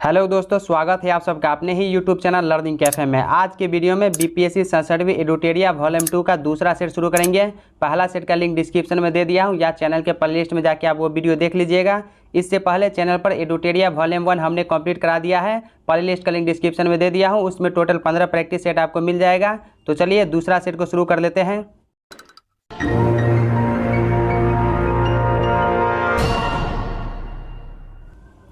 Hello दोस्तों, स्वागत है आप सबका अपने ही यूट्यूब चैनल लर्निंग कैफे में। आज के वीडियो में बीपीएससी 67वीं एडुटेरिया वॉल्यूम 2 का दूसरा सेट शुरू करेंगे। पहला सेट का लिंक डिस्क्रिप्शन में दे दिया हूं या चैनल के प्लेलिस्ट में जाके आप वो वीडियो देख लीजिएगा। इससे पहले चैनल पर एडुटेरिया वॉल्यूम 1 हमने कंप्लीट करा दिया है। प्लेलिस्ट का लिंक डिस्क्रिप्शन में दे दिया हूँ, उसमें टोटल 15 प्रैक्टिस सेट आपको मिल जाएगा। तो चलिए दूसरा सेट को शुरू कर लेते हैं।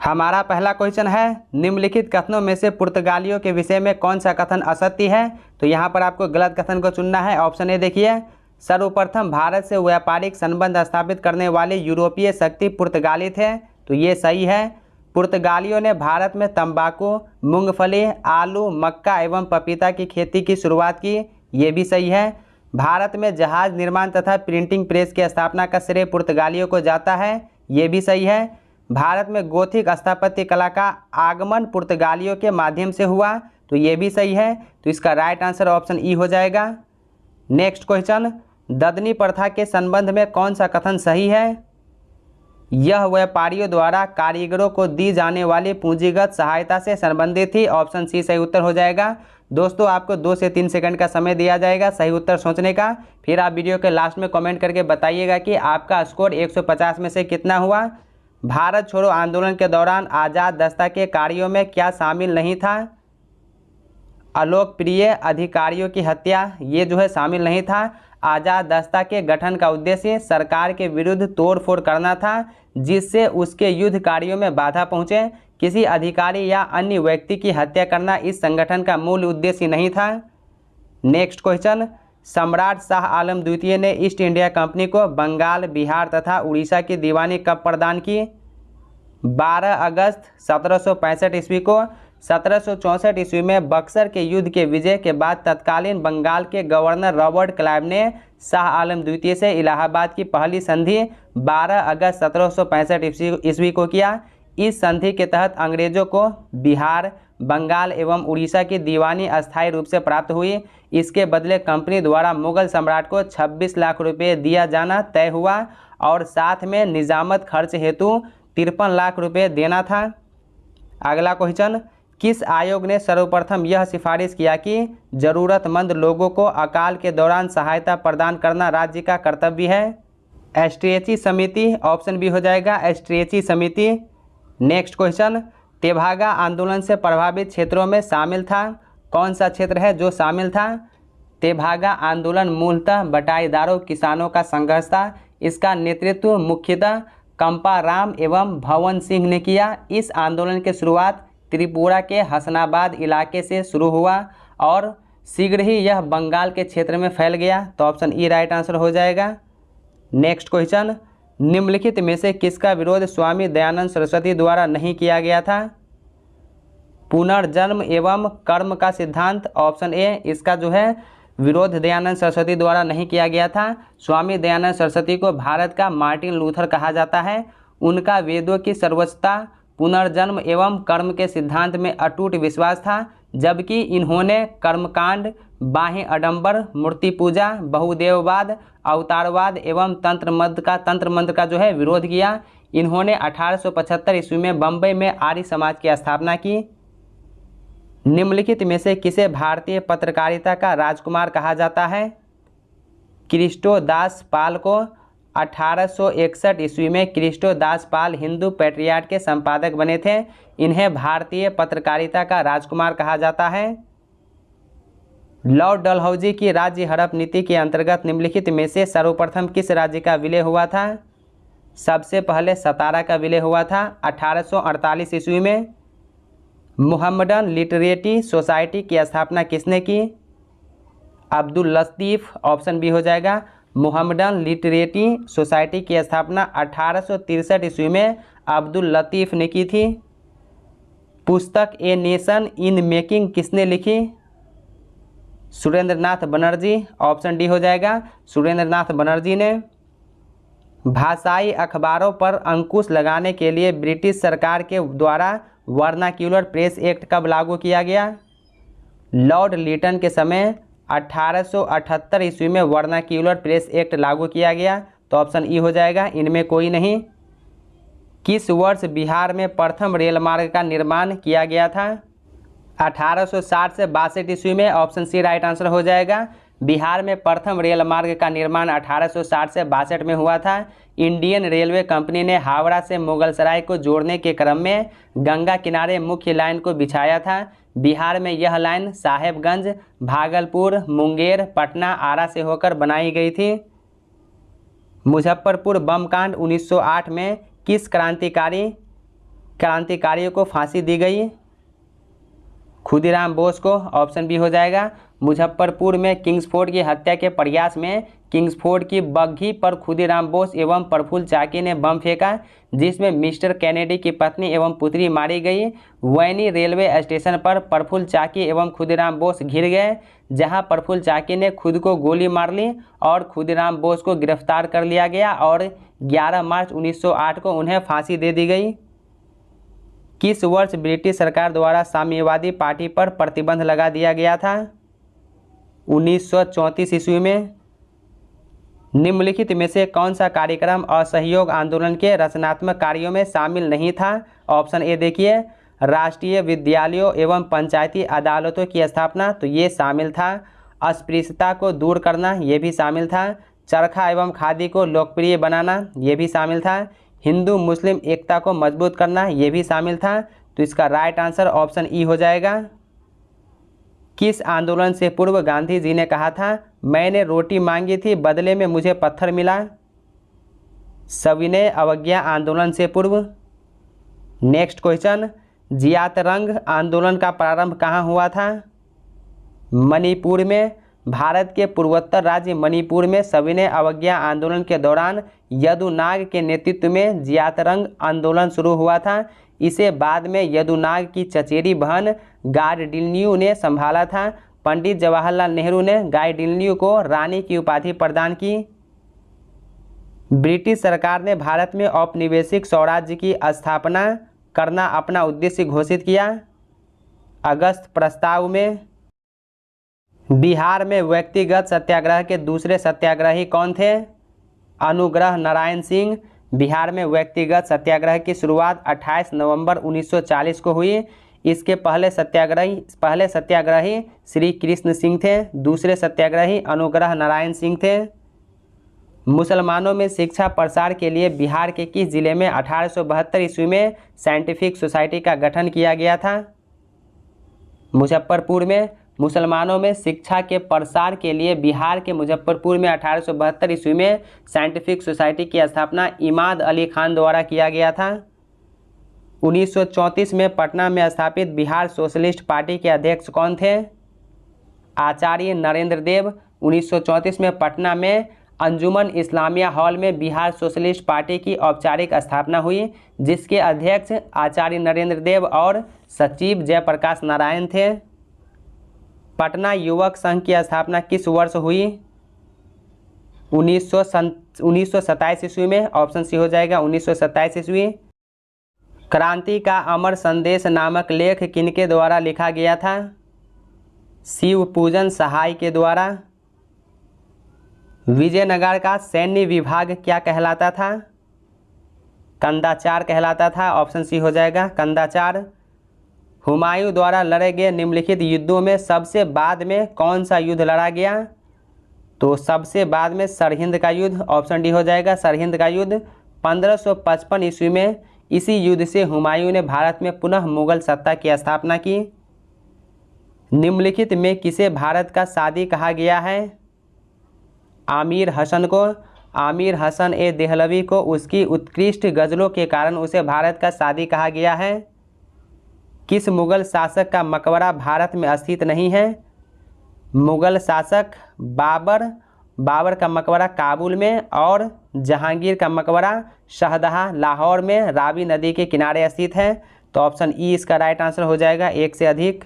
हमारा पहला क्वेश्चन है, निम्नलिखित कथनों में से पुर्तगालियों के विषय में कौन सा कथन असत्य है। तो यहाँ पर आपको गलत कथन को चुनना है। ऑप्शन ए देखिए, सर्वप्रथम भारत से व्यापारिक संबंध स्थापित करने वाले यूरोपीय शक्ति पुर्तगाली थे। तो ये सही है। पुर्तगालियों ने भारत में तंबाकू, मूंगफली, आलू, मक्का एवं पपीता की खेती की शुरुआत की। ये भी सही है। भारत में जहाज निर्माण तथा प्रिंटिंग प्रेस की स्थापना का श्रेय पुर्तगालियों को जाता है। ये भी सही है। भारत में गोथिक स्थापत्य कला का आगमन पुर्तगालियों के माध्यम से हुआ। तो ये भी सही है। तो इसका राइट आंसर ऑप्शन ई हो जाएगा। नेक्स्ट क्वेश्चन, ददनी प्रथा के संबंध में कौन सा कथन सही है। यह व्यापारियों द्वारा कारीगरों को दी जाने वाली पूंजीगत सहायता से संबंधित थी। ऑप्शन सी सही उत्तर हो जाएगा। दोस्तों, आपको 2 से 3 सेकंड का समय दिया जाएगा सही उत्तर सोचने का। फिर आप वीडियो के लास्ट में कमेंट करके बताइएगा कि आपका स्कोर 150 में से कितना हुआ। भारत छोड़ो आंदोलन के दौरान आज़ाद दस्ता के कार्यों में क्या शामिल नहीं था। अलोकप्रिय अधिकारियों की हत्या, ये जो है शामिल नहीं था। आज़ाद दस्ता के गठन का उद्देश्य सरकार के विरुद्ध तोड़फोड़ करना था, जिससे उसके युद्ध कार्यों में बाधा पहुँचे। किसी अधिकारी या अन्य व्यक्ति की हत्या करना इस संगठन का मूल उद्देश्य नहीं था। नेक्स्ट क्वेश्चन, सम्राट शाह आलम द्वितीय ने ईस्ट इंडिया कंपनी को बंगाल, बिहार तथा उड़ीसा की दीवानी कब प्रदान की। 12 अगस्त 1765 ईस्वी को। 1764 ईस्वी में बक्सर के युद्ध के विजय के बाद तत्कालीन बंगाल के गवर्नर रॉबर्ट क्लाइव ने शाह आलम द्वितीय से इलाहाबाद की पहली संधि 12 अगस्त 1765 ईस्वी को किया। इस संधि के तहत अंग्रेजों को बिहार, बंगाल एवं उड़ीसा की दीवानी अस्थायी रूप से प्राप्त हुई। इसके बदले कंपनी द्वारा मुगल सम्राट को 26 लाख रुपए दिया जाना तय हुआ और साथ में निजामत खर्च हेतु 53 लाख रुपए देना था। अगला क्वेश्चन, किस आयोग ने सर्वप्रथम यह सिफारिश किया कि जरूरतमंद लोगों को अकाल के दौरान सहायता प्रदान करना राज्य का कर्तव्य है। एस्ट्रेची समिति। ऑप्शन बी हो जाएगा, एस्ट्रेची समिति। नेक्स्ट क्वेश्चन, तेभागा आंदोलन से प्रभावित क्षेत्रों में शामिल था। कौन सा क्षेत्र है जो शामिल था। तेभागा आंदोलन मूलतः बटाईदारों किसानों का संघर्ष था। इसका नेतृत्व मुख्यतः कंपाराम एवं भवन सिंह ने किया। इस आंदोलन की शुरुआत त्रिपुरा के हसनाबाद इलाके से शुरू हुआ और शीघ्र ही यह बंगाल के क्षेत्र में फैल गया। तो ऑप्शन ई राइट आंसर हो जाएगा। नेक्स्ट क्वेश्चन, निम्नलिखित में से किसका विरोध स्वामी दयानंद सरस्वती द्वारा नहीं किया गया था। पुनर्जन्म एवं कर्म का सिद्धांत। ऑप्शन ए, इसका जो है विरोध दयानंद सरस्वती द्वारा नहीं किया गया था। स्वामी दयानंद सरस्वती को भारत का मार्टिन लूथर कहा जाता है। उनका वेदों की सर्वोच्चता, पुनर्जन्म एवं कर्म के सिद्धांत में अटूट विश्वास था, जबकि इन्होंने कर्मकांड, बाह्य आडंबर, मूर्ति पूजा, बहुदेववाद, अवतारवाद एवं तंत्र मंत्र का जो है विरोध किया। इन्होंने 1875 ईस्वी में बम्बई में आर्य समाज की स्थापना की। निम्नलिखित में से किसे भारतीय पत्रकारिता का राजकुमार कहा जाता है। क्रिस्टो दास पाल को। 1861 ईस्वी में क्रिस्टो दास पाल हिंदू पैट्रियाट के संपादक बने थे। इन्हें भारतीय पत्रकारिता का राजकुमार कहा जाता है। लॉर्ड डलहौजी की राज्य हड़प नीति के अंतर्गत निम्नलिखित में से सर्वप्रथम किस राज्य का विलय हुआ था। सबसे पहले सतारा का विलय हुआ था 1848 ईस्वी में। मुहम्मदन लिटरेटी सोसाइटी की स्थापना किसने की। अब्दुल लतीफ़। ऑप्शन बी हो जाएगा। मुहम्मदन लिटरेटी सोसाइटी की स्थापना 1863 ईस्वी में अब्दुल लतीफ़ ने की थी। पुस्तक ए नेशन इन मेकिंग किसने लिखी। सुरेंद्रनाथ बनर्जी। ऑप्शन डी हो जाएगा, सुरेंद्रनाथ बनर्जी ने। भाषाई अखबारों पर अंकुश लगाने के लिए ब्रिटिश सरकार के द्वारा वर्नाक्यूलर प्रेस एक्ट कब लागू किया गया। लॉर्ड लिटन के समय 1878 ईस्वी में वर्नाक्यूलर प्रेस एक्ट लागू किया गया। तो ऑप्शन ई हो जाएगा, इनमें कोई नहीं। किस वर्ष बिहार में प्रथम रेल मार्ग का निर्माण किया गया था? 1860 से 62 ईस्वी में। ऑप्शन सी राइट आंसर हो जाएगा। बिहार में प्रथम रेल मार्ग का निर्माण 1860 से 62 में हुआ था। इंडियन रेलवे कंपनी ने हावड़ा से मुगलसराय को जोड़ने के क्रम में गंगा किनारे मुख्य लाइन को बिछाया था। बिहार में यह लाइन साहेबगंज, भागलपुर, मुंगेर, पटना, आरा से होकर बनाई गई थी। मुजफ्फरपुर बम कांड 1908 में किस क्रांतिकारियों को फांसी दी गई? खुदीराम बोस को। ऑप्शन बी हो जाएगा। मुजफ्फरपुर में किंग्सफोर्ड की हत्या के प्रयास में किंग्सफोर्ड की बग्घी पर खुदीराम बोस एवं प्रफुल्ल चाकी ने बम फेंका, जिसमें मिस्टर कैनेडी की पत्नी एवं पुत्री मारी गई। वैनी रेलवे स्टेशन पर प्रफुल्ल चाकी एवं खुदीराम बोस घिर गए, जहां प्रफुल्ल चाकी ने खुद को गोली मार ली और खुदीराम बोस को गिरफ्तार कर लिया गया और 11 मार्च 1908 को उन्हें फांसी दे दी गई। किस वर्ष ब्रिटिश सरकार द्वारा साम्यवादी पार्टी पर प्रतिबंध लगा दिया गया था? 1934 ईस्वी में। निम्नलिखित में से कौन सा कार्यक्रम असहयोग आंदोलन के रचनात्मक कार्यों में शामिल नहीं था? ऑप्शन ए देखिए, राष्ट्रीय विद्यालयों एवं पंचायती अदालतों की स्थापना, तो ये शामिल था। अस्पृश्यता को दूर करना, ये भी शामिल था। चरखा एवं खादी को लोकप्रिय बनाना, ये भी शामिल था। हिंदू मुस्लिम एकता को मजबूत करना, ये भी शामिल था। तो इसका राइट आंसर ऑप्शन ई हो जाएगा। किस आंदोलन से पूर्व गांधी जी ने कहा था, मैंने रोटी मांगी थी, बदले में मुझे पत्थर मिला? सविनय अवज्ञा आंदोलन से पूर्व। नेक्स्ट क्वेश्चन, जियातरंग आंदोलन का प्रारंभ कहाँ हुआ था? मणिपुर में। भारत के पूर्वोत्तर राज्य मणिपुर में सविनय अवज्ञा आंदोलन के दौरान यदुनाग के नेतृत्व में जियातरंग आंदोलन शुरू हुआ था। इसे बाद में यदुनाग की चचेरी बहन गाइडिन्ल्यू ने संभाला था। पंडित जवाहरलाल नेहरू ने गाइडिन्ल्यू को रानी की उपाधि प्रदान की। ब्रिटिश सरकार ने भारत में औपनिवेशिक स्वराज्य की स्थापना करना अपना उद्देश्य घोषित किया। अगस्त प्रस्ताव में। बिहार में व्यक्तिगत सत्याग्रह के दूसरे सत्याग्रही कौन थे? अनुग्रह नारायण सिंह। बिहार में व्यक्तिगत सत्याग्रह की शुरुआत 28 नवंबर 1940 को हुई। इसके पहले सत्याग्रही श्री कृष्ण सिंह थे। दूसरे सत्याग्रही अनुग्रह नारायण सिंह थे। मुसलमानों में शिक्षा प्रसार के लिए बिहार के किस जिले में 1872 ईस्वी में साइंटिफिक सोसाइटी का गठन किया गया था? मुजफ्फरपुर में। मुसलमानों में शिक्षा के प्रसार के लिए बिहार के मुजफ्फरपुर में 1872 ईस्वी में साइंटिफिक सोसाइटी की स्थापना इमाद अली खान द्वारा किया गया था। 1934 में पटना में स्थापित बिहार सोशलिस्ट पार्टी के अध्यक्ष कौन थे? आचार्य नरेंद्र देव। 1934 में पटना में अंजुमन इस्लामिया हॉल में बिहार सोशलिस्ट पार्टी की औपचारिक स्थापना हुई, जिसके अध्यक्ष आचार्य नरेंद्र देव और सचिव जयप्रकाश नारायण थे। पटना युवक संघ की स्थापना किस वर्ष हुई? 1927 ईस्वी में। ऑप्शन सी हो जाएगा 1927 ईस्वी। क्रांति का अमर संदेश नामक लेख किनके द्वारा लिखा गया था? शिव पूजन सहाय के द्वारा। विजयनगर का सैन्य विभाग क्या कहलाता था? कंदाचार कहलाता था। ऑप्शन सी हो जाएगा कंदाचार। हुमायूं द्वारा लड़े गए निम्नलिखित युद्धों में सबसे बाद में कौन सा युद्ध लड़ा गया? तो सबसे बाद में सरहिंद का युद्ध। ऑप्शन डी हो जाएगा सरहिंद का युद्ध। 1555 ईस्वी में इसी युद्ध से हुमायूं ने भारत में पुनः मुगल सत्ता की स्थापना की। निम्नलिखित में किसे भारत का सादी कहा गया है? आमिर हसन को। आमिर हसन ए देहलवी को उसकी उत्कृष्ट गज़लों के कारण उसे भारत का सादी कहा गया है। किस मुगल शासक का मकबरा भारत में स्थित नहीं है? मुगल शासक बाबर का मकबरा काबुल में और जहांगीर का मकबरा शाहजहां लाहौर में रावी नदी के किनारे स्थित है। तो ऑप्शन ई इसका राइट आंसर हो जाएगा, एक से अधिक।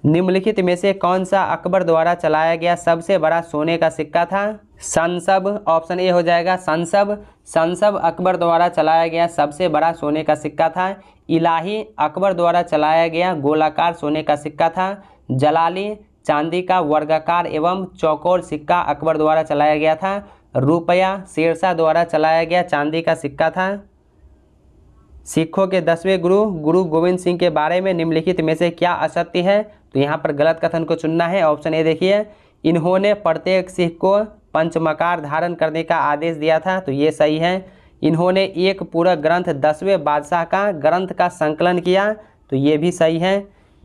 निम्नलिखित में से कौन सा अकबर द्वारा चलाया गया सबसे बड़ा सोने का सिक्का था? संसब। ऑप्शन ए हो जाएगा संसब अकबर द्वारा चलाया गया सबसे बड़ा सोने का सिक्का था। इलाही अकबर द्वारा चलाया गया गोलाकार सोने का सिक्का था। जलाली चांदी का वर्गाकार एवं चौकोर सिक्का अकबर द्वारा चलाया गया था। रुपया शेरशाह द्वारा चलाया गया चांदी का सिक्का था। सिखों के 10वें गुरु गुरु गोविंद सिंह के बारे में निम्नलिखित में से क्या असत्य है? तो यहाँ पर गलत कथन को चुनना है। ऑप्शन ए देखिए, इन्होंने प्रत्येक सिख को पंचमकार धारण करने का आदेश दिया था, तो ये सही है। इन्होंने एक पूरा ग्रंथ 10वें बादशाह का ग्रंथ का संकलन किया, तो ये भी सही है।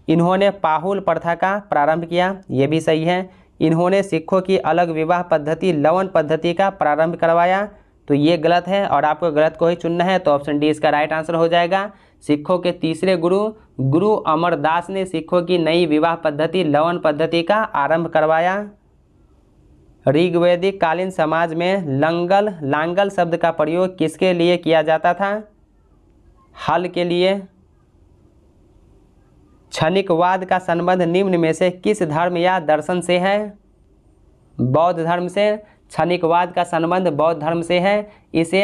इन्होंने पाहुल प्रथा का प्रारंभ किया, ये भी सही है। इन्होंने सिखों की अलग विवाह पद्धति लवन पद्धति का प्रारंभ करवाया, तो ये गलत है और आपको गलत को ही चुनना है। तो ऑप्शन डी इसका राइट आंसर हो जाएगा। सिखों के तीसरे गुरु गुरु अमरदास ने सिखों की नई विवाह पद्धति लवन पद्धति का आरंभ करवाया। ऋग्वैदिक कालीन समाज में लांगल शब्द का प्रयोग किसके लिए किया जाता था? हल के लिए। क्षणिकवाद का संबंध निम्न में से किस धर्म या दर्शन से है? बौद्ध धर्म से। क्षणिकवाद का संबंध बौद्ध धर्म से है। इसे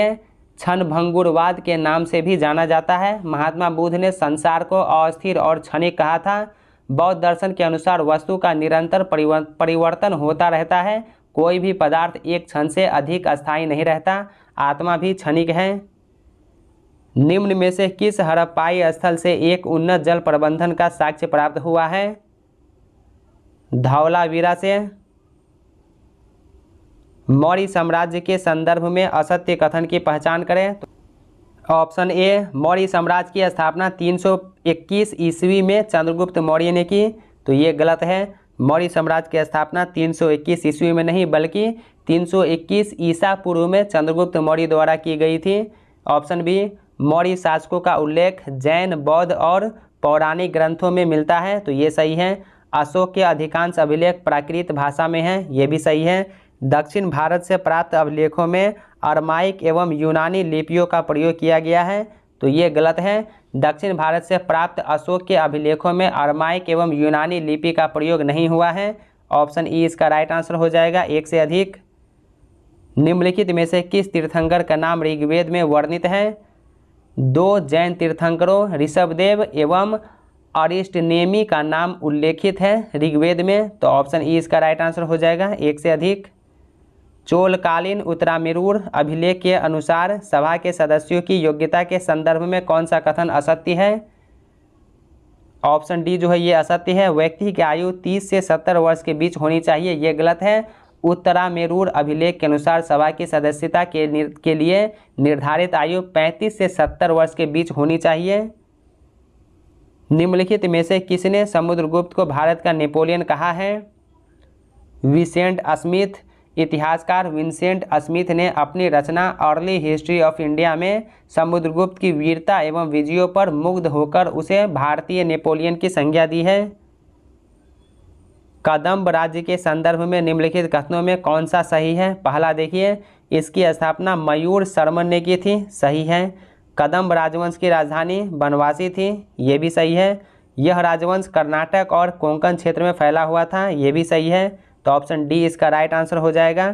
क्षणभंगुरवाद के नाम से भी जाना जाता है। महात्मा बुद्ध ने संसार को अस्थिर और क्षणिक कहा था। बौद्ध दर्शन के अनुसार वस्तु का निरंतर परिवर्तन होता रहता है। कोई भी पदार्थ एक क्षण से अधिक अस्थायी नहीं रहता। आत्मा भी क्षणिक है। निम्न में से किस हड़प्पाई स्थल से एक उन्नत जल प्रबंधन का साक्ष्य प्राप्त हुआ है? धौलावीरा से। मौर्य साम्राज्य के संदर्भ में असत्य कथन की पहचान करें। तो ऑप्शन ए, मौर्य साम्राज्य की स्थापना 321 ईस्वी में चंद्रगुप्त मौर्य ने की, तो ये गलत है। मौर्य साम्राज्य की स्थापना 321 ईस्वी में नहीं बल्कि 321 ईसा पूर्व में चंद्रगुप्त मौर्य द्वारा की गई थी। ऑप्शन बी, मौर्य शासकों का उल्लेख जैन, बौद्ध और पौराणिक ग्रंथों में मिलता है, तो ये सही है। अशोक के अधिकांश अभिलेख प्राकृत भाषा में हैं, ये भी सही है। दक्षिण भारत से प्राप्त अभिलेखों में अरमाइक एवं यूनानी लिपियों का प्रयोग किया गया है, तो ये गलत है। दक्षिण भारत से प्राप्त अशोक के अभिलेखों में अरमाइक एवं यूनानी लिपि का प्रयोग नहीं हुआ है। ऑप्शन ई इसका राइट आंसर हो जाएगा, एक से अधिक। निम्नलिखित में से किस तीर्थंकर का नाम ऋग्वेद में वर्णित है? 2 जैन तीर्थंकरों ऋषभदेव एवं अरिष्टनेमि का नाम उल्लेखित है ऋग्वेद में, तो ऑप्शन ई इसका राइट आंसर हो जाएगा, एक से अधिक। चोलकालीन उत्तरामेरूर अभिलेख के अनुसार सभा के सदस्यों की योग्यता के संदर्भ में कौन सा कथन असत्य है? ऑप्शन डी जो है ये असत्य है। व्यक्ति की आयु 30 से 70 वर्ष के बीच होनी चाहिए, ये गलत है। उत्तरामेरूर अभिलेख के अनुसार सभा की सदस्यता के लिए निर्धारित आयु 35 से 70 वर्ष के बीच होनी चाहिए। निम्नलिखित में से किसने समुद्रगुप्त को भारत का नेपोलियन कहा है? Vincent Smith. इतिहासकार विंसेंट स्मिथ ने अपनी रचना अर्ली हिस्ट्री ऑफ इंडिया में समुद्रगुप्त की वीरता एवं विजयों पर मुग्ध होकर उसे भारतीय नेपोलियन की संज्ञा दी है। कदम्ब राज्य के संदर्भ में निम्नलिखित कथनों में कौन सा सही है? पहला देखिए, इसकी स्थापना मयूर शर्मन ने की थी, सही है। कदम्ब राजवंश की राजधानी बनवासी थी, ये भी सही है। यह राजवंश कर्नाटक और कोंकण क्षेत्र में फैला हुआ था, ये भी सही है। तो ऑप्शन डी इसका राइट आंसर हो जाएगा।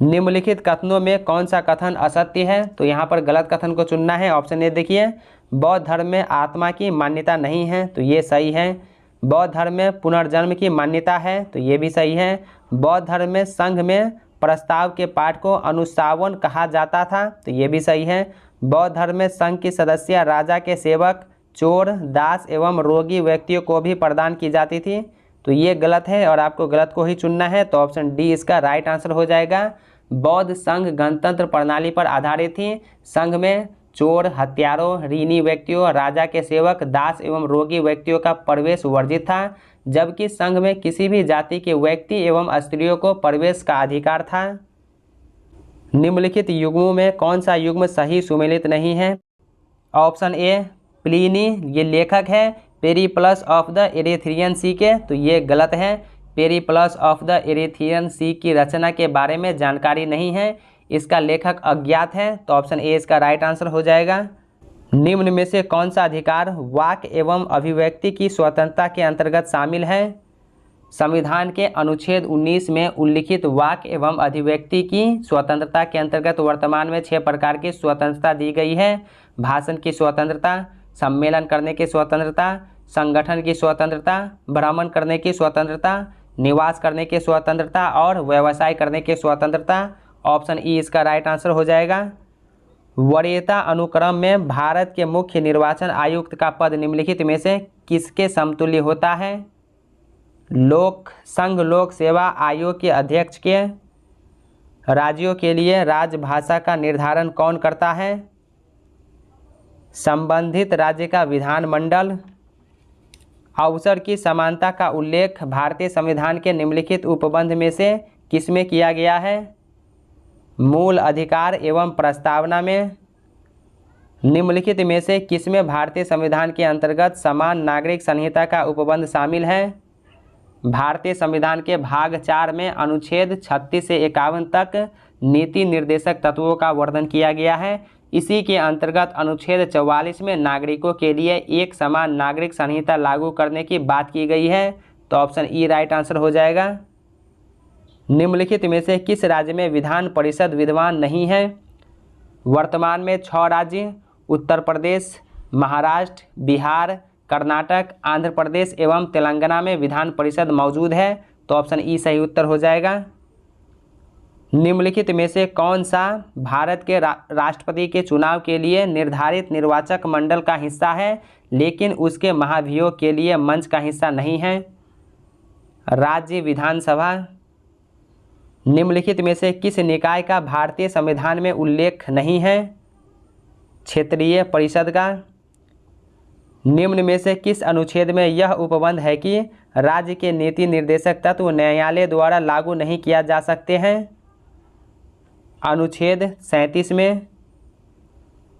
निम्नलिखित कथनों में कौन सा कथन असत्य है? तो यहाँ पर गलत कथन को चुनना है। ऑप्शन ए देखिए, बौद्ध धर्म में आत्मा की मान्यता नहीं है, तो ये सही है। बौद्ध धर्म में पुनर्जन्म की मान्यता है, तो ये भी सही है। बौद्ध धर्म में संघ में प्रस्ताव के पाठ को अनुशासन कहा जाता था, तो ये भी सही है। बौद्ध धर्म में संघ की सदस्य राजा के सेवक, चोर, दास एवं रोगी व्यक्तियों को भी प्रदान की जाती थी, तो ये गलत है और आपको गलत को ही चुनना है। तो ऑप्शन डी इसका राइट आंसर हो जाएगा। बौद्ध संघ गणतंत्र प्रणाली पर आधारित थी। संघ में चोर, हत्यारों, ऋणी व्यक्तियों, राजा के सेवक, दास एवं रोगी व्यक्तियों का प्रवेश वर्जित था, जबकि संघ में किसी भी जाति के व्यक्ति एवं स्त्रियों को प्रवेश का अधिकार था। निम्नलिखित युग्मों में कौन सा युग्म सही सुमेलित नहीं है? ऑप्शन ए, प्लिनी ये लेखक है पेरिप्लस ऑफ द एरिथ्रियन सी के, तो ये गलत है। पेरिप्लस ऑफ द एरिथ्रियन सी की रचना के बारे में जानकारी नहीं है, इसका लेखक अज्ञात है, तो ऑप्शन ए इसका राइट आंसर हो जाएगा। निम्न में से कौन सा अधिकार वाक एवं अभिव्यक्ति की स्वतंत्रता के अंतर्गत शामिल है? संविधान के अनुच्छेद 19 में उल्लिखित वाक एवं अभिव्यक्ति की स्वतंत्रता के अंतर्गत वर्तमान में 6 प्रकार की स्वतंत्रता दी गई है। भाषण की स्वतंत्रता, सम्मेलन करने की स्वतंत्रता, संगठन की स्वतंत्रता, भ्रमण करने की स्वतंत्रता, निवास करने की स्वतंत्रता और व्यवसाय करने की स्वतंत्रता। ऑप्शन ई इसका राइट आंसर हो जाएगा। वरीयता अनुक्रम में भारत के मुख्य निर्वाचन आयुक्त का पद निम्नलिखित में से किसके समतुल्य होता है? संघ लोक सेवा आयोग के अध्यक्ष के। राज्यों के लिए राजभाषा का निर्धारण कौन करता है? संबंधित राज्य का विधानमंडल। अवसर की समानता का उल्लेख भारतीय संविधान के निम्नलिखित उपबंध में से किसमें किया गया है? मूल अधिकार एवं प्रस्तावना में। निम्नलिखित में से किसमें भारतीय संविधान के अंतर्गत समान नागरिक संहिता का उपबंध शामिल है? भारतीय संविधान के भाग 4 में अनुच्छेद 36 से 51 तक नीति निर्देशक तत्वों का वर्णन किया गया है। इसी के अंतर्गत अनुच्छेद 44 में नागरिकों के लिए एक समान नागरिक संहिता लागू करने की बात की गई है। तो ऑप्शन ई राइट आंसर हो जाएगा। निम्नलिखित में से किस राज्य में विधान परिषद विद्यमान नहीं है? वर्तमान में 6 राज्य उत्तर प्रदेश, महाराष्ट्र, बिहार, कर्नाटक, आंध्र प्रदेश एवं तेलंगाना में विधान परिषद मौजूद है। तो ऑप्शन ई सही उत्तर हो जाएगा। निम्नलिखित में से कौन सा भारत के राष्ट्रपति के चुनाव के लिए निर्धारित निर्वाचक मंडल का हिस्सा है लेकिन उसके महाभियोग के लिए मंच का हिस्सा नहीं है? राज्य विधानसभा। निम्नलिखित में से किस निकाय का भारतीय संविधान में उल्लेख नहीं है? क्षेत्रीय परिषद का। निम्न में से किस अनुच्छेद में यह उपबंध है कि राज्य के नीति निर्देशक तत्व न्यायालय द्वारा लागू नहीं किया जा सकते हैं? अनुच्छेद 37 में।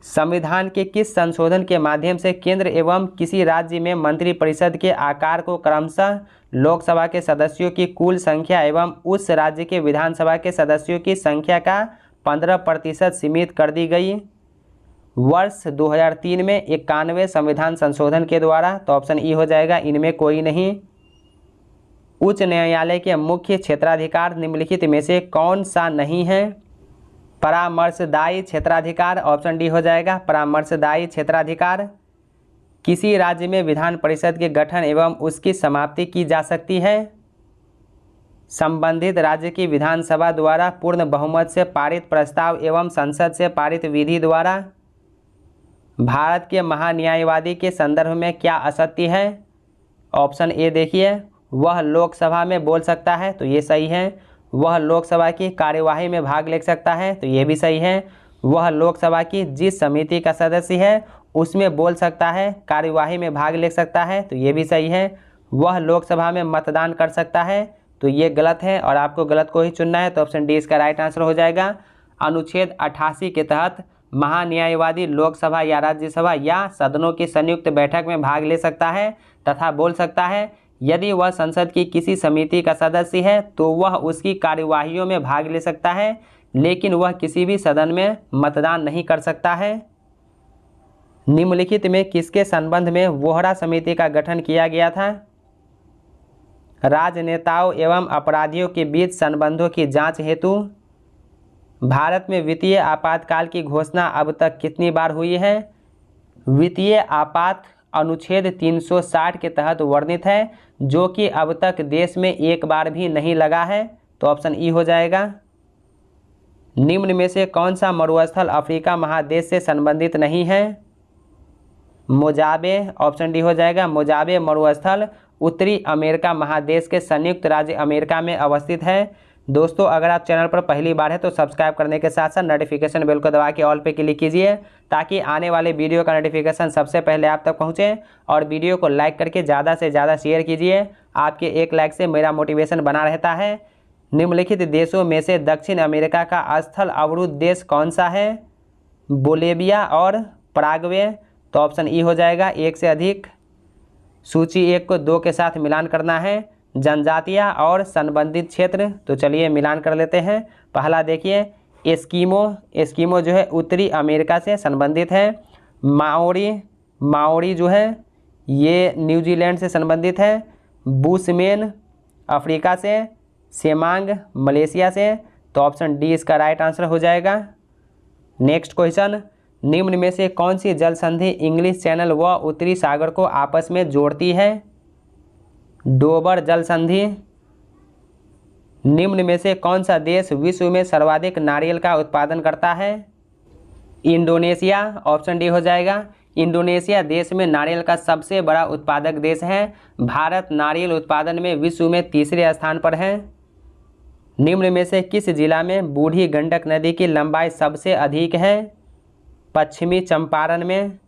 संविधान के किस संशोधन के माध्यम से केंद्र एवं किसी राज्य में मंत्रिपरिषद के आकार को क्रमशः लोकसभा के सदस्यों की कुल संख्या एवं उस राज्य के विधानसभा के सदस्यों की संख्या का 15% सीमित कर दी गई? वर्ष 2003 में 91वें संविधान संशोधन के द्वारा। तो ऑप्शन ई हो जाएगा, इनमें कोई नहीं। उच्च न्यायालय के मुख्य क्षेत्राधिकार निम्नलिखित में से कौन सा नहीं है? परामर्शदायी क्षेत्राधिकार। ऑप्शन डी हो जाएगा, परामर्शदायी क्षेत्राधिकार। किसी राज्य में विधान परिषद के गठन एवं उसकी समाप्ति की जा सकती है? संबंधित राज्य की विधानसभा द्वारा पूर्ण बहुमत से पारित प्रस्ताव एवं संसद से पारित विधि द्वारा। भारत के महान्यायवादी के संदर्भ में क्या असत्य है? ऑप्शन ए देखिए, वह लोकसभा में बोल सकता है। तो ये सही है। वह लोकसभा की कार्यवाही में भाग ले सकता है। तो ये भी सही है। वह लोकसभा की जिस समिति का सदस्य है उसमें बोल सकता है, कार्यवाही में भाग ले सकता है। तो ये भी सही है। वह लोकसभा में मतदान कर सकता है। तो ये गलत है और आपको गलत को ही चुनना है। तो ऑप्शन डी इसका राइट आंसर हो जाएगा। अनुच्छेद 88 के तहत महान्यायवादी लोकसभा या राज्यसभा या सदनों की संयुक्त बैठक में भाग ले सकता है तथा बोल सकता है। यदि वह संसद की किसी समिति का सदस्य है तो वह उसकी कार्यवाहियों में भाग ले सकता है, लेकिन वह किसी भी सदन में मतदान नहीं कर सकता है। निम्नलिखित में किसके संबंध में वोहरा समिति का गठन किया गया था? राजनेताओं एवं अपराधियों के बीच संबंधों की जांच हेतु। भारत में वित्तीय आपातकाल की घोषणा अब तक कितनी बार हुई है? वित्तीय आपात अनुच्छेद 360 के तहत वर्णित है, जो कि अब तक देश में एक बार भी नहीं लगा है। तो ऑप्शन ई हो जाएगा। निम्न में से कौन सा मरुस्थल अफ्रीका महादेश से संबंधित नहीं है? मोजाबे। ऑप्शन डी हो जाएगा, मोजाबे मरुस्थल उत्तरी अमेरिका महादेश के संयुक्त राज्य अमेरिका में अवस्थित है। दोस्तों, अगर आप चैनल पर पहली बार है तो सब्सक्राइब करने के साथ साथ नोटिफिकेशन बेल को दबा के ऑल पे क्लिक कीजिए ताकि आने वाले वीडियो का नोटिफिकेशन सबसे पहले आप तक पहुंचे। और वीडियो को लाइक करके ज़्यादा से ज़्यादा शेयर कीजिए। आपके एक लाइक से मेरा मोटिवेशन बना रहता है। निम्नलिखित देशों में से दक्षिण अमेरिका का स्थल अवरुद्ध देश कौन सा है? बोलिविया और पराग्वे। तो ऑप्शन ई हो जाएगा, एक से अधिक। सूची 1 को 2 के साथ मिलान करना है। जनजातियाँ और संबंधित क्षेत्र। तो चलिए मिलान कर लेते हैं। पहला देखिए, एस्किमो जो है उत्तरी अमेरिका से संबंधित है। माओरी जो है ये न्यूजीलैंड से संबंधित है। बुशमेन अफ्रीका से। सेमांग मलेशिया से। तो ऑप्शन डी इसका राइट आंसर हो जाएगा। नेक्स्ट क्वेश्चन, निम्न में से कौन सी जल संधि इंग्लिश चैनल व उत्तरी सागर को आपस में जोड़ती है? डोबर जल संधि। निम्न में से कौन सा देश विश्व में सर्वाधिक नारियल का उत्पादन करता है? इंडोनेशिया, ऑप्शन डी हो जाएगा। इंडोनेशिया देश में नारियल का सबसे बड़ा उत्पादक देश है। भारत नारियल उत्पादन में विश्व में तीसरे स्थान पर है। निम्न में से किस जिला में बूढ़ी गंडक नदी की लंबाई सबसे अधिक है? पश्चिमी चंपारण में।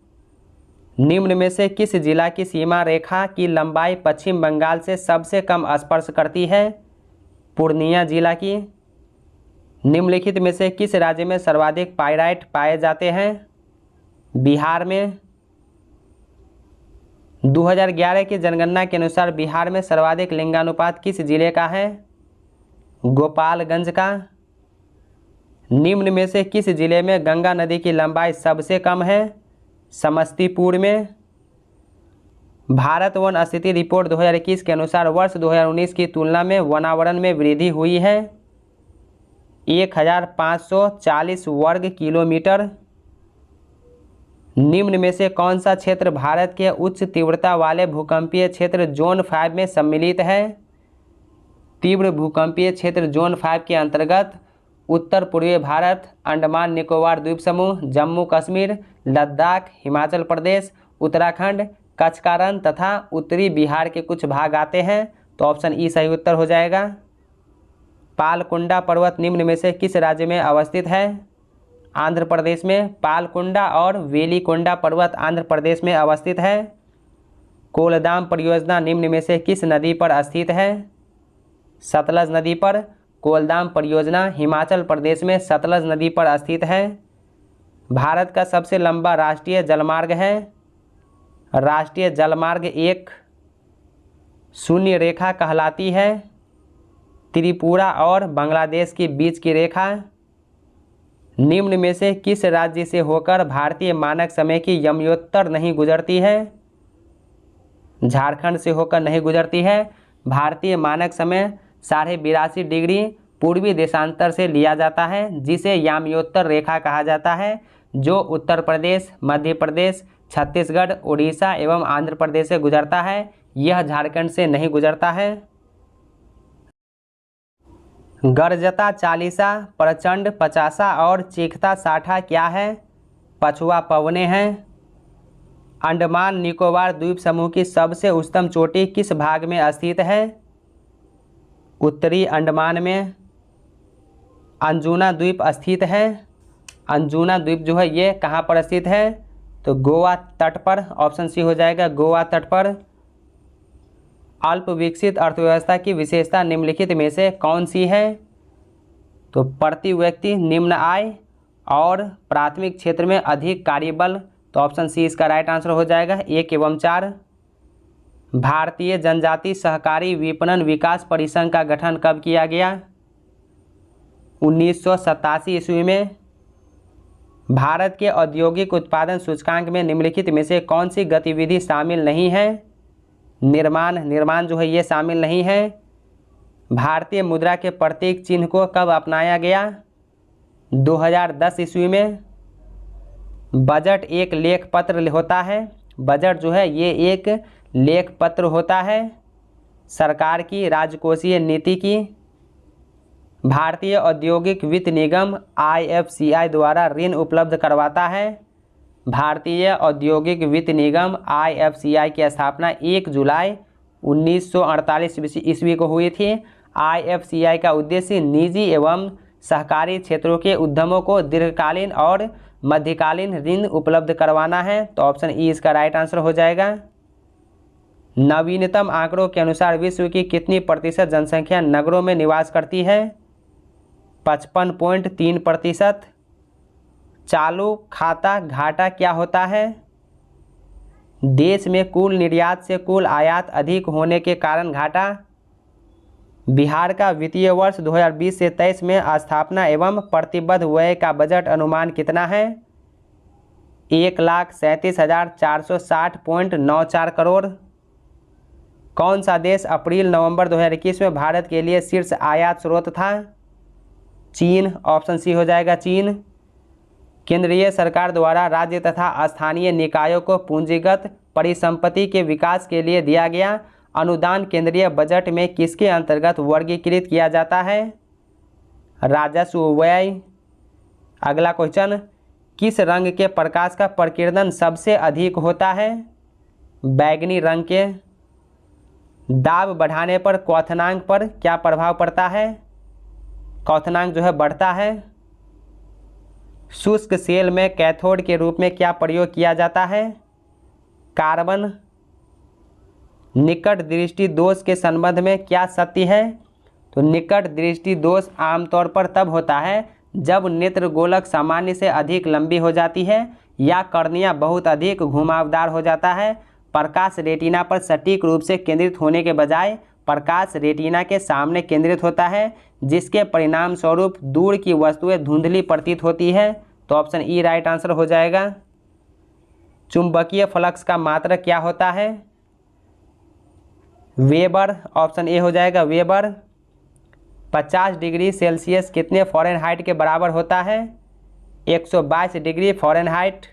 निम्न में से किस जिला की सीमा रेखा की लंबाई पश्चिम बंगाल से सबसे कम स्पर्श करती है? पूर्णिया जिला की। निम्नलिखित में से किस राज्य में सर्वाधिक पाइराइट पाए जाते हैं? बिहार में। 2011 की जनगणना के अनुसार बिहार में सर्वाधिक लिंगानुपात किस जिले का है? गोपालगंज का। निम्न में से किस जिले में गंगा नदी की लंबाई सबसे कम है? समस्तीपुर में। भारत वन स्थिति रिपोर्ट 2021 के अनुसार वर्ष 2019 की तुलना में वनावरण में वृद्धि हुई है 1540 वर्ग किलोमीटर। निम्न में से कौन सा क्षेत्र भारत के उच्च तीव्रता वाले भूकंपीय क्षेत्र जोन 5 में सम्मिलित है? तीव्र भूकंपीय क्षेत्र जोन 5 के अंतर्गत उत्तर पूर्वी भारत, अंडमान निकोबार द्वीप समूह, जम्मू कश्मीर, लद्दाख, हिमाचल प्रदेश, उत्तराखंड, कच्छ का रण तथा उत्तरी बिहार के कुछ भाग आते हैं। तो ऑप्शन ई सही उत्तर हो जाएगा। पालकुंडा पर्वत निम्न में से किस राज्य में अवस्थित है? आंध्र प्रदेश में। पालकुंडा और वेलिकोंडा पर्वत आंध्र प्रदेश में अवस्थित है। कोलदाम परियोजना निम्न में से किस नदी पर स्थित है? सतलज नदी पर। कोलदाम परियोजना हिमाचल प्रदेश में सतलज नदी पर स्थित है। भारत का सबसे लंबा राष्ट्रीय जलमार्ग है। राष्ट्रीय जलमार्ग एक शून्य रेखा कहलाती है। त्रिपुरा और बांग्लादेश के बीच की रेखा। निम्न में से किस राज्य से होकर भारतीय मानक समय की यमयोत्तर नहीं गुजरती है? झारखंड से होकर नहीं गुजरती है। भारतीय मानक समय 82.5 डिग्री पूर्वी देशांतर से लिया जाता है, जिसे यामयोत्तर रेखा कहा जाता है, जो उत्तर प्रदेश, मध्य प्रदेश, छत्तीसगढ़, उड़ीसा एवं आंध्र प्रदेश से गुजरता है। यह झारखंड से नहीं गुजरता है। गर्जता 40, प्रचंड 50 और चीखता 60 क्या है? पछुआ पवने हैं। अंडमान निकोबार द्वीप समूह की सबसे उच्चतम चोटी किस भाग में स्थित है? उत्तरी अंडमान में। अंजुना द्वीप स्थित है। अंजुना द्वीप जो है ये कहाँ पर स्थित है? तो गोवा तट पर। ऑप्शन सी हो जाएगा, गोवा तट पर। अल्प विकसित अर्थव्यवस्था की विशेषता निम्नलिखित में से कौन सी है? तो प्रति व्यक्ति निम्न आय और प्राथमिक क्षेत्र में अधिक कार्यबल। तो ऑप्शन सी इसका राइट आंसर हो जाएगा, 1 एवं 4। भारतीय जनजाति सहकारी विपणन विकास परिसंघ का गठन कब किया गया? 1987 ईस्वी में। भारत के औद्योगिक उत्पादन सूचकांक में निम्नलिखित में से कौन सी गतिविधि शामिल नहीं है? निर्माण जो है ये शामिल नहीं है। भारतीय मुद्रा के प्रतीक चिन्ह को कब अपनाया गया? 2010 ईस्वी में। बजट एक लेख पत्र होता है। बजट जो है ये एक लेख पत्र होता है सरकार की राजकोषीय नीति की। भारतीय औद्योगिक वित्त निगम IFCI द्वारा ऋण उपलब्ध करवाता है। भारतीय औद्योगिक वित्त निगम IFCI की स्थापना 1 जुलाई 1948 ईस्वी को हुई थी। IFCI का उद्देश्य निजी एवं सहकारी क्षेत्रों के उद्यमों को दीर्घकालीन और मध्यकालीन ऋण उपलब्ध करवाना है। तो ऑप्शन ई इसका राइट आंसर हो जाएगा। नवीनतम आंकड़ों के अनुसार विश्व की कितनी प्रतिशत जनसंख्या नगरों में निवास करती है? 55.3%। चालू खाता घाटा क्या होता है? देश में कुल निर्यात से कुल आयात अधिक होने के कारण घाटा। बिहार का वित्तीय वर्ष 2020 से 23 में स्थापना एवं प्रतिबद्ध व्यय का बजट अनुमान कितना है? 1,37,460.94 करोड़। कौन सा देश अप्रैल-नवंबर 2021 में भारत के लिए शीर्ष आयात स्रोत था? चीन। ऑप्शन सी हो जाएगा, चीन। केंद्रीय सरकार द्वारा राज्य तथा स्थानीय निकायों को पूंजीगत परिसंपत्ति के विकास के लिए दिया गया अनुदान केंद्रीय बजट में किसके अंतर्गत वर्गीकृत किया जाता है? राजस्व व्यय। अगला क्वेश्चन, किस रंग के प्रकाश का प्रकीर्णन सबसे अधिक होता है? बैगनी रंग के। दाब बढ़ाने पर क्वथनांक पर क्या प्रभाव पड़ता है? क्वथनांक जो है बढ़ता है। शुष्क सेल में कैथोड के रूप में क्या प्रयोग किया जाता है? कार्बन। निकट दृष्टि दोष के संबंध में क्या सत्य है? तो निकट दृष्टि दोष आमतौर पर तब होता है जब नेत्र गोलक सामान्य से अधिक लंबी हो जाती है या कर्निया बहुत अधिक घुमावदार हो जाता है। प्रकाश रेटिना पर सटीक रूप से केंद्रित होने के बजाय प्रकाश रेटिना के सामने केंद्रित होता है, जिसके परिणाम स्वरूप दूर की वस्तुएं धुंधली प्रतीत होती है। तो ऑप्शन ई राइट आंसर हो जाएगा। चुंबकीय फ्लक्स का मात्रक क्या होता है? वेबर। ऑप्शन ए हो जाएगा वेबर। 50 डिग्री सेल्सियस कितने फ़ारेनहाइट के बराबर होता है? 122 डिग्री फ़ारेनहाइट।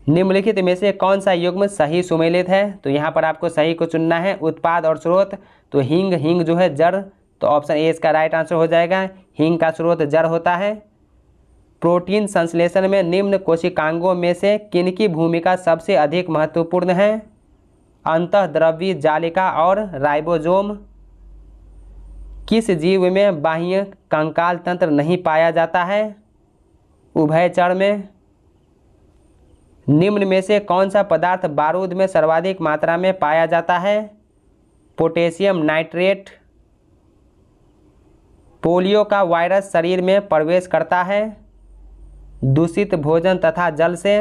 निम्नलिखित में से कौन सा युग्म सही सुमेलित है? तो यहाँ पर आपको सही को चुनना है। उत्पाद और स्रोत, तो हींग जो है जड़, तो ऑप्शन ए इसका राइट आंसर हो जाएगा। हींग का स्रोत जड़ होता है। प्रोटीन संश्लेषण में निम्न कोशिकांगों में से किनकी भूमिका सबसे अधिक महत्वपूर्ण है? अंतःद्रव्यी जालिका और राइबोसोम। किस जीव में बाह्य कंकाल तंत्र नहीं पाया जाता है? उभयचर में। निम्न में से कौन सा पदार्थ बारूद में सर्वाधिक मात्रा में पाया जाता है? Potassium nitrate. पोलियो का वायरस शरीर में प्रवेश करता है दूषित भोजन तथा जल से।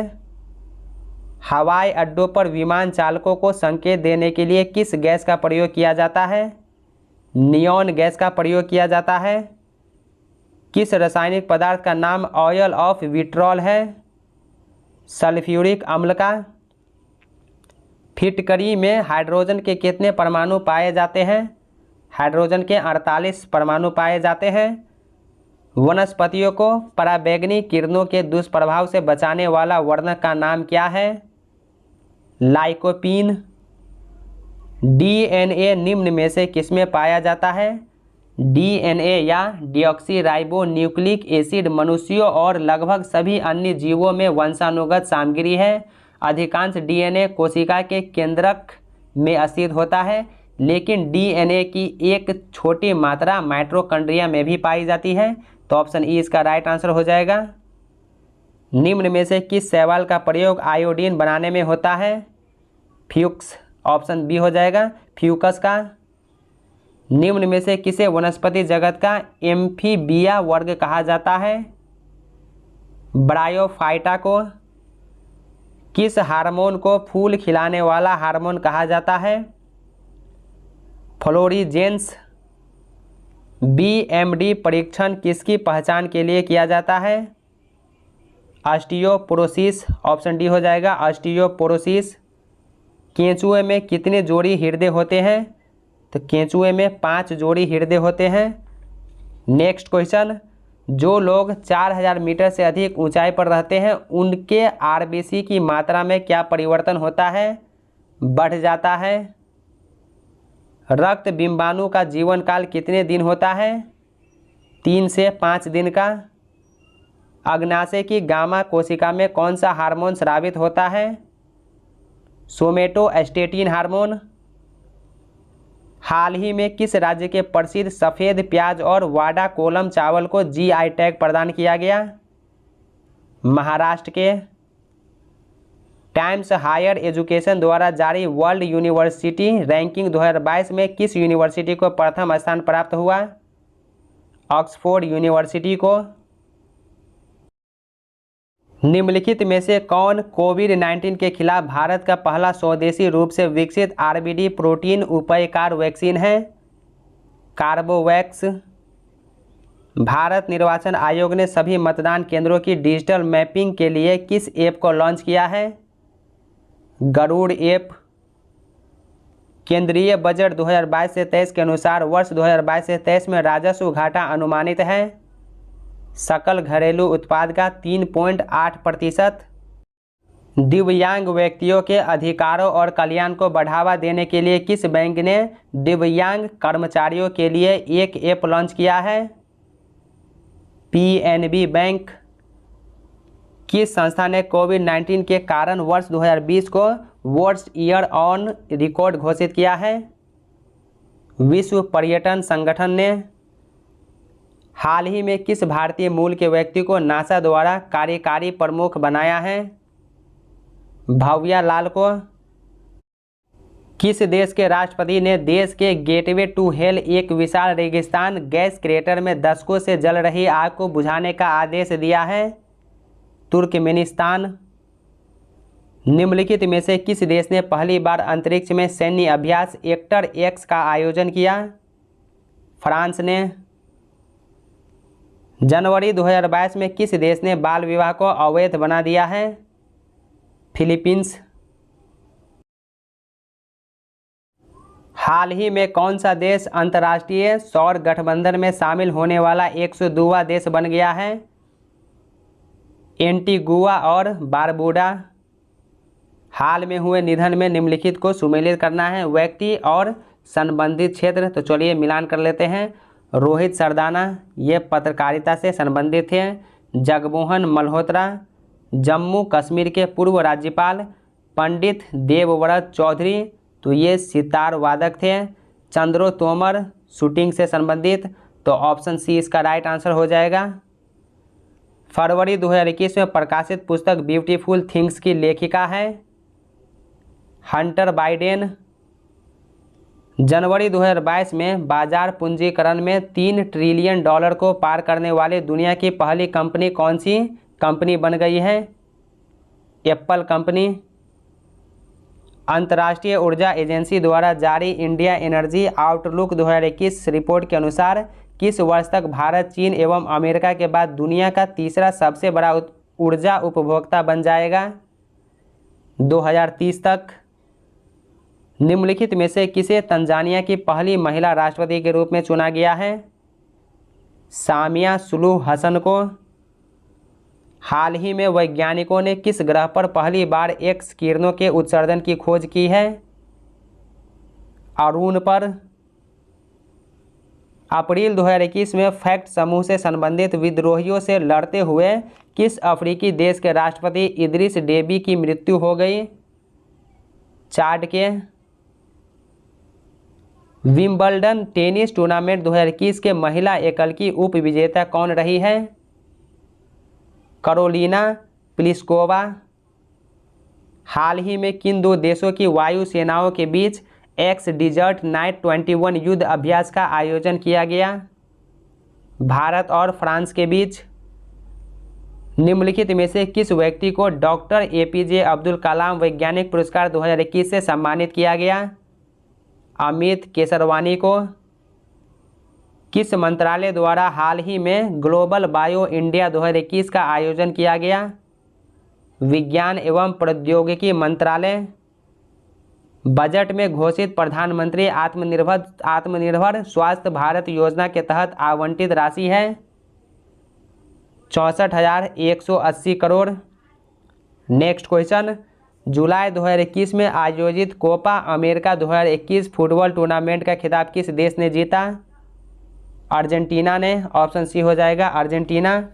हवाई अड्डों पर विमान चालकों को संकेत देने के लिए किस गैस का प्रयोग किया जाता है? नियॉन गैस का प्रयोग किया जाता है। किस रासायनिक पदार्थ का नाम ऑयल ऑफ विट्रॉल है? सल्फ्यूरिक अम्ल का। फिटकरी में हाइड्रोजन के कितने परमाणु पाए जाते हैं? हाइड्रोजन के 48 परमाणु पाए जाते हैं। वनस्पतियों को पराबैंगनी किरणों के दुष्प्रभाव से बचाने वाला वर्णक का नाम क्या है? लाइकोपीन। डीएनए निम्न में से किसमें पाया जाता है? डीएनए या डीऑक्सीराइबोन्यूक्लिक एसिड मनुष्यों और लगभग सभी अन्य जीवों में वंशानुगत सामग्री है। अधिकांश डीएनए कोशिका के केंद्रक में स्थित होता है, लेकिन डीएनए की एक छोटी मात्रा माइटोकॉन्ड्रिया में भी पाई जाती है। तो ऑप्शन ई इसका राइट आंसर हो जाएगा। निम्न में से किस शैवाल का प्रयोग आयोडीन बनाने में होता है? फ्यूक्स। ऑप्शन बी हो जाएगा फ्यूकस का। निम्न में से किसे वनस्पति जगत का एम्फीबिया वर्ग कहा जाता है? ब्रायोफाइटा को। किस हार्मोन को फूल खिलाने वाला हार्मोन कहा जाता है? फ्लोरीजेंस। बीएमडी परीक्षण किसकी पहचान के लिए किया जाता है? ऑस्टियोपोरोसिस। ऑप्शन डी हो जाएगा ऑस्टियोपोरोसिस। केंचुए में कितने जोड़ी हृदय होते हैं? तो केंचुए में 5 जोड़ी हृदय होते हैं। नेक्स्ट क्वेश्चन, जो लोग 4000 मीटर से अधिक ऊंचाई पर रहते हैं उनके आरबीसी की मात्रा में क्या परिवर्तन होता है? बढ़ जाता है। रक्त बिंबाणु का जीवन काल कितने दिन होता है? 3 से 5 दिन का। अग्नाशय की गामा कोशिका में कौन सा हार्मोन स्रावित होता है? Somatostatin hormone. हाल ही में किस राज्य के प्रसिद्ध सफ़ेद प्याज और वाडा कोलम चावल को जीआई टैग प्रदान किया गया? महाराष्ट्र के। टाइम्स हायर एजुकेशन द्वारा जारी वर्ल्ड यूनिवर्सिटी रैंकिंग 2022 में किस यूनिवर्सिटी को प्रथम स्थान प्राप्त हुआ? ऑक्सफोर्ड यूनिवर्सिटी को। निम्नलिखित में से कौन कोविड-19 के खिलाफ भारत का पहला स्वदेशी रूप से विकसित आरबीडी प्रोटीन उपायकार वैक्सीन है? कार्बोवैक्स। भारत निर्वाचन आयोग ने सभी मतदान केंद्रों की डिजिटल मैपिंग के लिए किस ऐप को लॉन्च किया है? गरुड़ ऐप। केंद्रीय बजट 2022 से 23 के अनुसार वर्ष 2022 से 23 में राजस्व घाटा अनुमानित है सकल घरेलू उत्पाद का 3.8%। दिव्यांग व्यक्तियों के अधिकारों और कल्याण को बढ़ावा देने के लिए किस बैंक ने दिव्यांग कर्मचारियों के लिए एक ऐप लॉन्च किया है? PNB bank. किस संस्था ने कोविड-19 के कारण वर्ष 2020 को वर्स्ट ईयर ऑन रिकॉर्ड घोषित किया है? विश्व पर्यटन संगठन ने हाल ही में किस भारतीय मूल के व्यक्ति को नासा द्वारा कार्यकारी प्रमुख बनाया है? भव्या लाल को। किस देश के राष्ट्रपति ने देश के गेटवे टू हेल एक विशाल रेगिस्तान गैस क्रेटर में दशकों से जल रही आग को बुझाने का आदेश दिया है? तुर्कमेनिस्तान। निम्नलिखित में से किस देश ने पहली बार अंतरिक्ष में सैन्य अभ्यास एक्टर एक्स का आयोजन किया? फ्रांस ने। जनवरी 2022 में किस देश ने बाल विवाह को अवैध बना दिया है? फिलीपींस। हाल ही में कौन सा देश अंतर्राष्ट्रीय सौर गठबंधन में शामिल होने वाला 102वां देश बन गया है? एंटीगुआ और बारबूडा। हाल में हुए निधन में निम्नलिखित को सुमेलित करना है, व्यक्ति और संबंधित क्षेत्र। तो चलिए मिलान कर लेते हैं। रोहित सरदाना, ये पत्रकारिता से संबंधित थे। जगमोहन मल्होत्रा, जम्मू कश्मीर के पूर्व राज्यपाल। पंडित देवव्रत चौधरी, तो ये सितार वादक थे। चंद्रो तोमर, शूटिंग से संबंधित। तो ऑप्शन सी इसका राइट आंसर हो जाएगा। फरवरी 2021 में प्रकाशित पुस्तक ब्यूटीफुल थिंग्स की लेखिका है हंटर बाइडेन। जनवरी 2022 में बाजार पूंजीकरण में $3 ट्रिलियन को पार करने वाली दुनिया की पहली कंपनी कौन सी कंपनी बन गई है? Apple company. अंतर्राष्ट्रीय ऊर्जा एजेंसी द्वारा जारी इंडिया एनर्जी आउटलुक 2021 रिपोर्ट के अनुसार किस वर्ष तक भारत, चीन एवं अमेरिका के बाद दुनिया का तीसरा सबसे बड़ा ऊर्जा उपभोक्ता बन जाएगा? 2030 तक। निम्नलिखित में से किसे तंजानिया की पहली महिला राष्ट्रपति के रूप में चुना गया है? सामिया सुलूह हसन को। हाल ही में वैज्ञानिकों ने किस ग्रह पर पहली बार एक्स किरणों के उत्सर्जन की खोज की है? अरुण पर। अप्रैल 2021 में फैक्ट समूह से संबंधित विद्रोहियों से लड़ते हुए किस अफ्रीकी देश के राष्ट्रपति इदरिस डेबी की मृत्यु हो गई? चाड के। विंबलडन टेनिस टूर्नामेंट 2021 के महिला एकल की उप विजेता कौन रही है? Carolina Pliskova. हाल ही में किन दो देशों की वायु सेनाओं के बीच एक्स डिजर्ट नाइट 21 युद्ध अभ्यास का आयोजन किया गया? भारत और फ्रांस के बीच। निम्नलिखित में से किस व्यक्ति को डॉक्टर एपीजे अब्दुल कलाम वैज्ञानिक पुरस्कार 2021 से सम्मानित किया गया? अमित केसरवानी को। किस मंत्रालय द्वारा हाल ही में ग्लोबल बायो इंडिया 2021 का आयोजन किया गया? विज्ञान एवं प्रौद्योगिकी मंत्रालय। बजट में घोषित प्रधानमंत्री आत्मनिर्भर स्वास्थ्य भारत योजना के तहत आवंटित राशि है 64,180 करोड़। नेक्स्ट क्वेश्चन, जुलाई 2021 में आयोजित कोपा अमेरिका 2021 फुटबॉल टूर्नामेंट का खिताब किस देश ने जीता? अर्जेंटीना ने। ऑप्शन सी हो जाएगा अर्जेंटीना।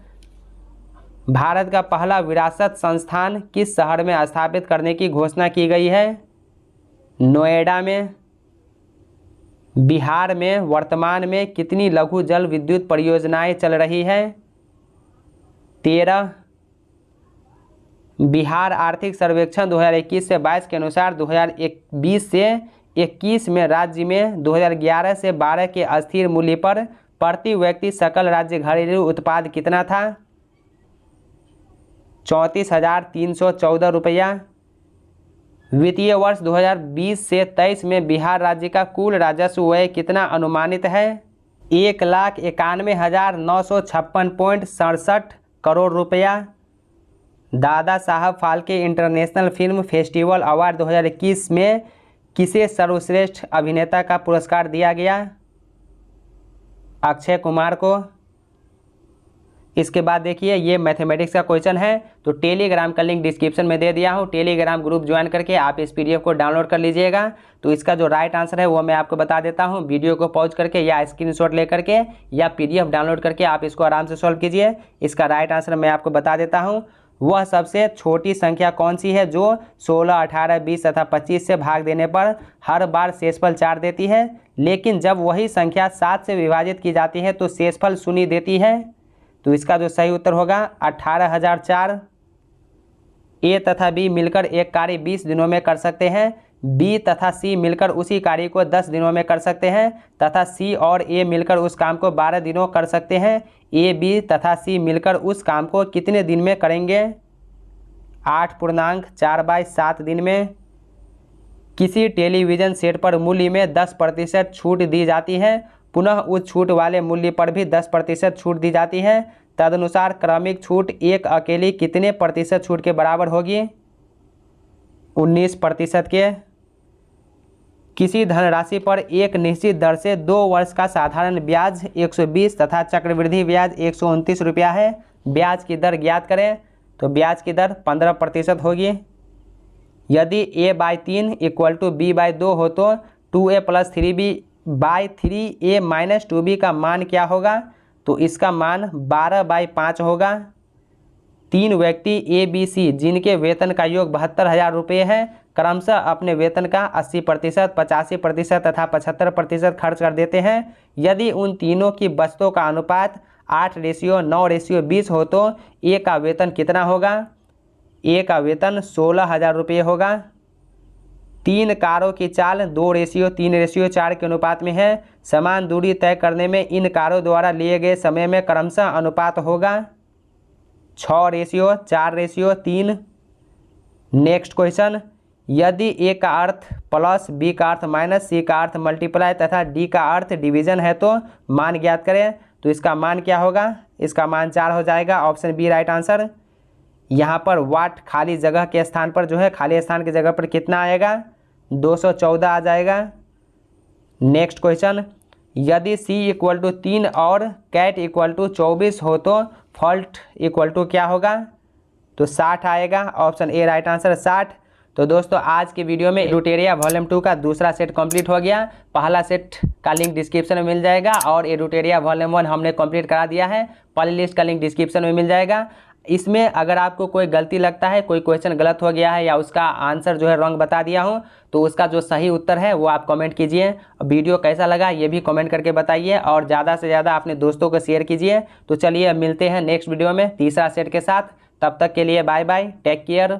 भारत का पहला विरासत संस्थान किस शहर में स्थापित करने की घोषणा की गई है? नोएडा में। बिहार में वर्तमान में कितनी लघु जल विद्युत परियोजनाएं चल रही है? 13। बिहार आर्थिक सर्वेक्षण 2021 से 22 के अनुसार 2020 से 21 में राज्य में 2011 से 12 के अस्थिर मूल्य पर प्रति व्यक्ति सकल राज्य घरेलू उत्पाद कितना था? 34,314 रुपया। वित्तीय वर्ष 2020 से 23 में बिहार राज्य का कुल राजस्व व्यय कितना अनुमानित है? 1,91,956.67 करोड़ रुपया। Dada Saheb Phalke international film festival award 2021 में किसे सर्वश्रेष्ठ अभिनेता का पुरस्कार दिया गया? अक्षय कुमार को। इसके बाद देखिए ये मैथमेटिक्स का क्वेश्चन है, तो टेलीग्राम का लिंक डिस्क्रिप्शन में दे दिया हूँ। टेलीग्राम ग्रुप ज्वाइन करके आप इस पीडीएफ को डाउनलोड कर लीजिएगा। तो इसका जो राइट आंसर है वो मैं आपको बता देता हूँ। वीडियो को पॉज करके या स्क्रीनशॉट ले करके या पीडीएफ डाउनलोड करके आप इसको आराम से सॉल्व कीजिए। इसका राइट आंसर मैं आपको बता देता हूँ। वह सबसे छोटी संख्या कौन सी है जो 16, 18, 20 तथा 25 से भाग देने पर हर बार शेषफल 4 देती है, लेकिन जब वही संख्या 7 से विभाजित की जाती है तो शेषफल 0 देती है। तो इसका जो सही उत्तर होगा 18,004। ए तथा बी मिलकर एक कार्य 20 दिनों में कर सकते हैं, बी तथा सी मिलकर उसी कार्य को 10 दिनों में कर सकते हैं तथा सी और ए मिलकर उस काम को 12 दिनों कर सकते हैं। ए, बी तथा सी मिलकर उस काम को कितने दिन में करेंगे? 8.4/7 दिन में। किसी टेलीविज़न सेट पर मूल्य में 10% छूट दी जाती है, पुनः उस छूट वाले मूल्य पर भी 10% छूट दी जाती है। तदनुसार क्रमिक छूट एक अकेली कितने प्रतिशत छूट के बराबर होगी? 19% के। किसी धनराशि पर एक निश्चित दर से 2 वर्ष का साधारण ब्याज 120 तथा चक्रवृद्धि ब्याज 129 रुपया है। ब्याज की दर ज्ञात करें। तो ब्याज की दर 15% होगी। यदि a/3 = b/2 हो तो 2a + 3b/3a - 2b का मान क्या होगा? तो इसका मान 12/5 होगा। 3 व्यक्ति ए, बी, सी जिनके वेतन का योग 72,000 रुपये है, क्रमशः अपने वेतन का 80%, 85% तथा 75% खर्च कर देते हैं। यदि उन तीनों की बचतों का अनुपात 8:9:20 हो तो ए का वेतन कितना होगा? ए का वेतन 16,000 रुपये होगा। 3 कारों की चाल 2:3:4 के अनुपात में है। समान दूरी तय करने में इन कारों द्वारा लिए गए समय में क्रमशः अनुपात होगा 6:4:3। नेक्स्ट क्वेश्चन, यदि ए का अर्थ प्लस, बी का अर्थ माइनस, सी का अर्थ मल्टीप्लाई तथा डी का अर्थ डिवीजन है तो मान ज्ञात करें। तो इसका मान क्या होगा? इसका मान 4 हो जाएगा। Option B right answer. यहाँ पर वाट खाली जगह के स्थान पर जो है, खाली स्थान की जगह पर कितना आएगा? 214 आ जाएगा। नेक्स्ट क्वेश्चन, यदि c = 3 और कैट = 24 हो तो फॉल्ट = क्या होगा? तो 60 आएगा। Option A right answer 60। तो दोस्तों आज के वीडियो में एडुटेरिया वॉल्यूम 2 का दूसरा सेट कंप्लीट हो गया। पहला सेट का लिंक डिस्क्रिप्शन में मिल जाएगा और एडुटेरिया वॉल्यूम 1 हमने कंप्लीट करा दिया है। प्ले लिस्ट का लिंक डिस्क्रिप्शन में मिल जाएगा। इसमें अगर आपको कोई गलती लगता है, कोई क्वेश्चन गलत हो गया है या उसका आंसर जो है रॉन्ग बता दिया हूँ, तो उसका जो सही उत्तर है वो आप कमेंट कीजिए। वीडियो कैसा लगा ये भी कमेंट करके बताइए और ज़्यादा से ज़्यादा अपने दोस्तों को शेयर कीजिए। तो चलिए मिलते हैं नेक्स्ट वीडियो में तीसरा सेट के साथ। तब तक के लिए बाय बाय, टेक केयर।